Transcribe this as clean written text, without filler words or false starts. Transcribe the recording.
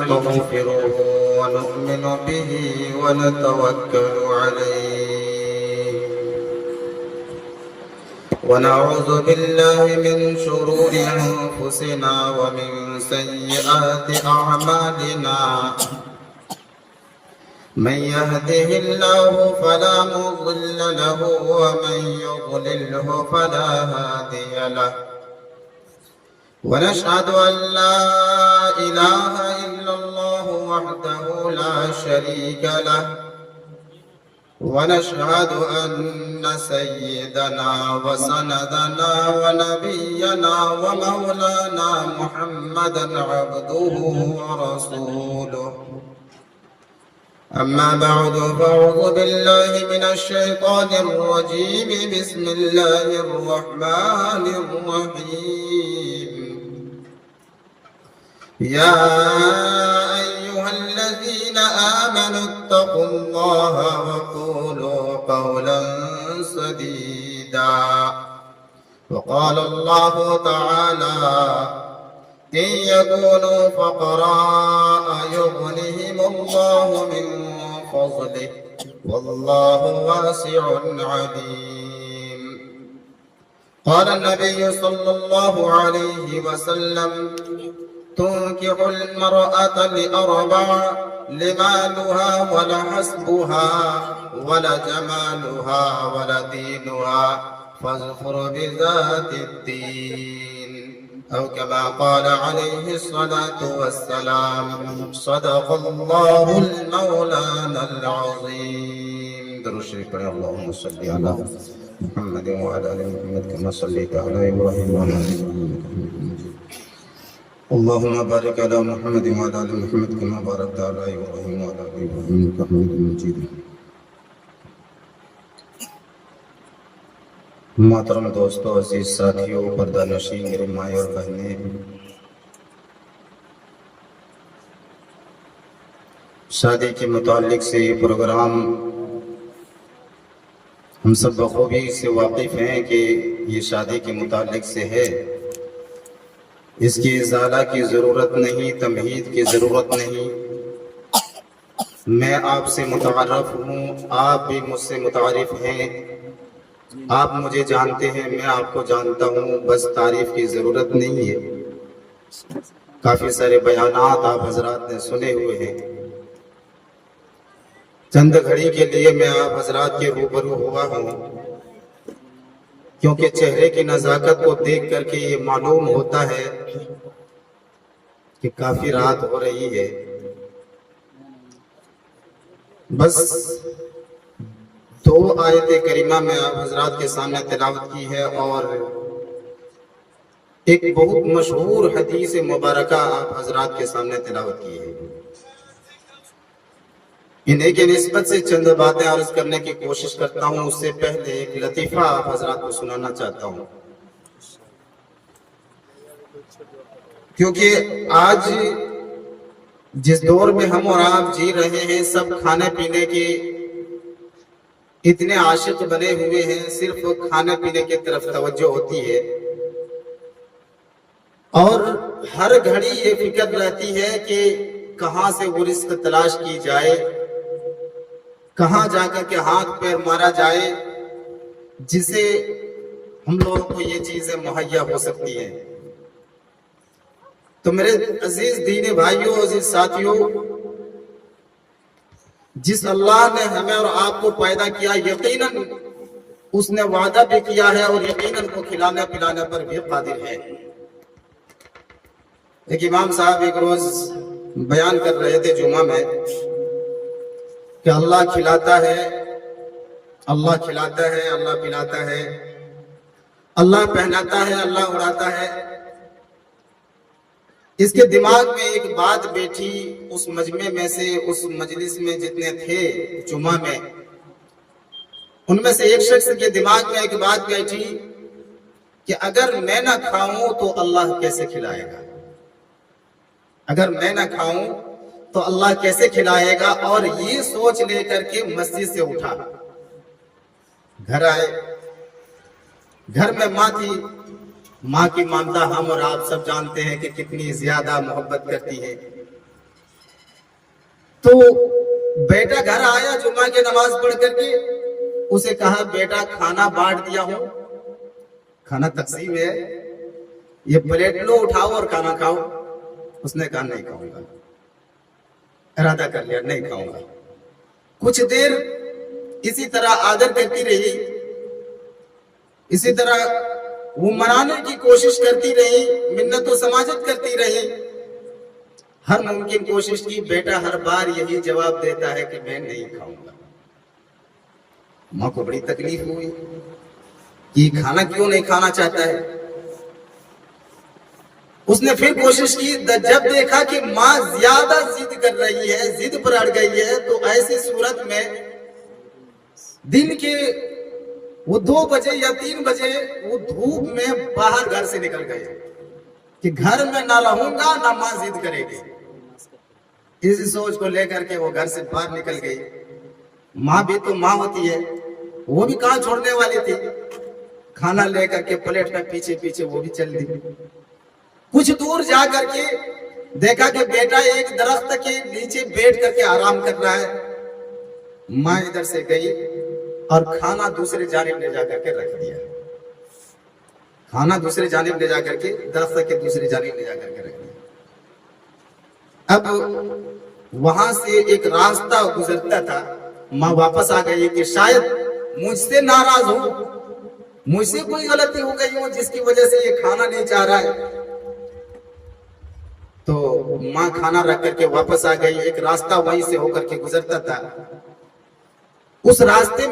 ونستغفره ونؤمن به ونتوكل عليه ونعوذ بالله من شرور أنفسنا ومن سيئات أعمالنا من يهده الله فلا مضل له ومن يضلله فلا هادي له ونشهد أن لا إله إلا الله وحده لا شريك له ونشهد أن سيدنا وسندنا ونبينا ومولانا محمدا عبده ورسوله أما بعد فأعوذ بالله من الشيطان الرجيم بسم الله الرحمن الرحيم يا أيها الذين آمنوا اتقوا الله وقولوا قولا سديدا وقال الله تعالى إن يكونوا فقراء يغنهم الله من فضله والله واسع عليم قال النبي صلى الله عليه وسلم تنكح المرأة لأربع لمالها ولحسبها ولجمالها ولدينها فاظفر بذات الدين أو كما قال عليه الصلاة والسلام صدق الله المولانا العظيم. درود شریف پڑھیں. اللهم صل على محمد وعلى آل محمد كما صليت على إبراهيم وعلى آل إبراهيم. اللهم بارك على محمد وعلى آل محمد كما باركت على إبراهيم وعلى آل إبراهيم إنك حميد مجيد. محترم دوستو، عزیز ساتھیوں، پردہ نشین میرے مائیں اور بہنیں، شادی کے متعلق سے یہ پروگرام ہم سب بخوبی سے واقف ہیں کہ یہ شادی کے متعلق سے ہے. اس کی ازالہ کی ضرورت نہیں، تمہید کی ضرورت نہیں. میں آپ سے متعارف ہوں، آپ بھی مجھ سے متعارف ہیں. آپ مجھے جانتے ہیں، میں آپ کو جانتا ہوں. بس تعریف کی ضرورت نہیں ہے. کافی سارے بیانات آپ حضرات نے سنے ہوئے ہیں. چند گھڑی کے لیے میں آپ حضرات کے روبرو ہوا ہوں، کیونکہ چہرے کی نزاکت کو دیکھ کر کے یہ معلوم ہوتا ہے کہ کافی رات ہو رہی ہے. بس 2 آیت کریمہ میں آپ حضرات کے سامنے تلاوت کی ہے اور ایک بہت مشہور حدیث مبارکہ آپ حضرات کے سامنے تلاوت کی ہے. انہیں کے نسبت سے چند باتیں عرض کرنے کی کوشش کرتا ہوں. اس سے پہلے ایک لطیفہ آپ حضرات کو سنانا چاہتا ہوں، کیونکہ آج جس دور میں ہم اور آپ جی رہے ہیں، سب کھانے پینے کے اتنے عاشق بنے ہوئے ہیں، صرف کھانے پینے کی طرف توجہ ہوتی ہے اور ہر گھڑی یہ فکر رہتی ہے کہ کہاں سے وہ رزق تلاش کی جائے، کہاں جا کر کے ہاتھ پیر مارا جائے جس سے ہم لوگوں کو یہ چیزیں مہیا ہو سکتی ہیں. تو میرے عزیز دینی بھائیوں، عزیز ساتھیوں، جس اللہ نے ہمیں اور آپ کو پیدا کیا، یقیناً اس نے وعدہ بھی کیا ہے اور یقیناً کو کھلانے پلانے پر بھی قادر ہے. ایک امام صاحب ایک روز بیان کر رہے تھے جمعہ میں کہ اللہ کھلاتا ہے، اللہ کھلاتا ہے، اللہ پلاتا ہے، اللہ پہناتا ہے، اللہ اڑاتا ہے. اس کے دماغ میں ایک بات بیٹھی، اس مجمع میں سے، اس مجلس میں جتنے تھے جمعہ میں، ان میں سے ایک شخص کے دماغ میں ایک بات بیٹھی کہ اگر میں نہ کھاؤں تو اللہ کیسے کھلائے گا، اگر میں نہ کھاؤں تو اللہ کیسے کھلائے گا. اور یہ سوچ لے کر کے مسجد سے اٹھا، گھر آئے. گھر میں ماں تھی، ماں کی ممتا ہم اور آپ سب جانتے ہیں کہ کتنی زیادہ محبت کرتی ہے. تو بیٹا گھر آیا جمعہ کی نماز پڑھ کر کے، اسے کہا بیٹا کھانا بانٹ دیا ہوں، کھانا تقسیم ہے، یہ پلیٹ لو اٹھاؤ اور کھانا کھاؤ۔ اس نے کہا نہیں کھاؤں گا، ارادہ کر لیا نہیں کھاؤں گا۔ کچھ دیر اسی طرح آدر کرتی رہی، اسی طرح وہ منانے کی کوشش کرتی رہی، منت و سماجت کرتی رہی، ہر ممکن کوشش کی، بیٹا ہر بار یہی جواب دیتا ہے کہ میں نہیں کھاؤں گا۔ ماں کو بڑی تکلیف ہوئی کہ کھانا کیوں نہیں کھانا چاہتا ہے۔ اس نے پھر کوشش کی، جب دیکھا کہ ماں زیادہ ضد کر رہی ہے، ضد پر اڑ گئی ہے، تو ایسی صورت میں دن کے وہ 2 بجے یا 3 بجے وہ دھوپ میں باہر گھر سے نکل گئے کہ گھر میں نہ رہوں گا نہ ماں ضد کرے گی۔ اسی سوچ کو لے کر کے وہ گھر سے باہر نکل گئی۔ ماں بھی تو ماں ہوتی ہے، وہ بھی کہاں چھوڑنے والی تھی، کھانا لے کر کے پلیٹ میں پیچھے پیچھے وہ بھی چل دی۔ کچھ دور جا کر کے دیکھا کہ بیٹا ایک درخت کے نیچے بیٹھ کر کے آرام کر رہا ہے۔ ماں ادھر سے گئی اور کھانا دوسری جانب لے جا کر کے رکھ دیا، کھانا دوسری جانب لے جا کر کے درخت کے دوسری جانب لے جا کر کے رکھ دیا۔ اب وہاں سے ایک راستہ گزرتا تھا، ماں واپس آ گئی کہ شاید مجھ سے ناراض ہو، مجھ سے کوئی غلطی ہو گئی ہو جس کی وجہ سے یہ کھانا نہیں چاہ رہا ہے۔ تو ماں کھانا رکھ کر کے واپس آ گئی۔ ایک راستہ وہیں سے ہو کر کے گزرتا تھا، اس راستے میں